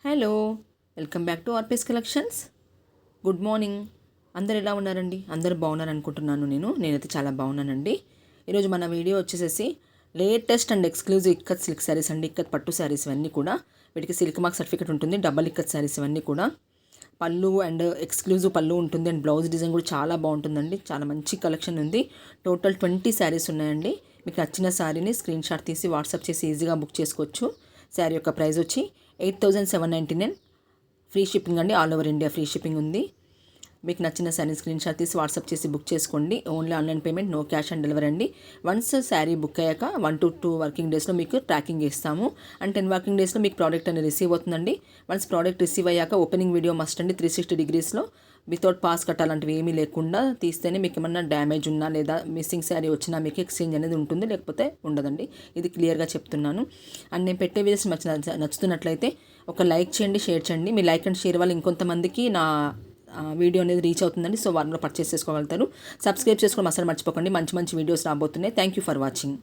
Hello, welcome back to RPS collections. Good morning. అందరు ఎలా ఉన్నారండి? అందరు బాగున్నారు అనుకుంటున్నాను. నేనైతే చాలా బాగున్నానండి. ఈరోజు మన వీడియో వచ్చేసేసి latest and exclusive ikat silk saris అండి. ఇక్కత్ పట్టు శారీస్ ఇవన్నీ కూడా, వీటికి సిల్క్ మార్క్ సర్టిఫికేట్ ఉంటుంది. డబల్ ఇక్కత్ శారీస్ ఇవన్నీ కూడా. పళ్ళు అండ్ ఎక్స్క్లూజివ్ పళ్ళు ఉంటుంది అండ్ బ్లౌజ్ డిజైన్ కూడా చాలా బాగుంటుందండి. చాలా మంచి కలెక్షన్ ఉంది. టోటల్ 20 శారీస్ ఉన్నాయండి. మీకు నచ్చిన శారీని స్క్రీన్ షాట్ తీసి వాట్సాప్ చేసి ఈజీగా బుక్ చేసుకోవచ్చు. శారీ యొక్క ప్రైస్ వచ్చి 8,799. ఫ్రీ షిప్పింగ్ అండి. All over India free shipping ఉంది. మీకు నచ్చిన శారీ స్క్రీన్ షాట్ తీసి వాట్సాప్ చేసి బుక్ చేసుకోండి. Only online payment, no cash on delivery అండి. వన్స్ శారీ బుక్ అయ్యాక 1 to 2 వర్కింగ్ డేస్లో మీకు ట్రాకింగ్ ఇస్తాము. అండ్ 10 వర్కింగ్ డేస్లో మీకు ప్రోడక్ట్ అనేది రిసీవ్ అవుతుందండి. వన్స్ ప్రోడక్ట్ రిసీవ్ అయ్యాక ఓపెనింగ్ వీడియో మస్ట్ అండి. 360 degreesలో వితౌట్ పాస్ కట్ అలాంటివి ఏమీ లేకుండా తీస్తేనే మీకు ఏమన్నా డ్యామేజ్ ఉన్నా లేదా మిస్సింగ్ శారీ వచ్చినా మీకు ఎక్స్చేంజ్ అనేది ఉంటుంది, లేకపోతే ఉండదండి. ఇది క్లియర్గా చెప్తున్నాను. అండ్ నేను పెట్టే వీడియోస్ నచ్చుతున్నట్లయితే ఒక లైక్ చేయండి, షేర్ చేయండి. మీ లైక్ అండ్ షేర్ వల్ల ఇంకొంతమందికి నా వీడియో అనేది రీచ్ అవుతుందండి. సో వాళ్ళు పర్చేస్ చేసుకోగలుగుతారు. సబ్స్క్రైబ్ చేసుకోవడం అసలు మర్చిపోకండి. మంచి మంచి వీడియోస్ రాబోతున్నాయి. Thank you for watching.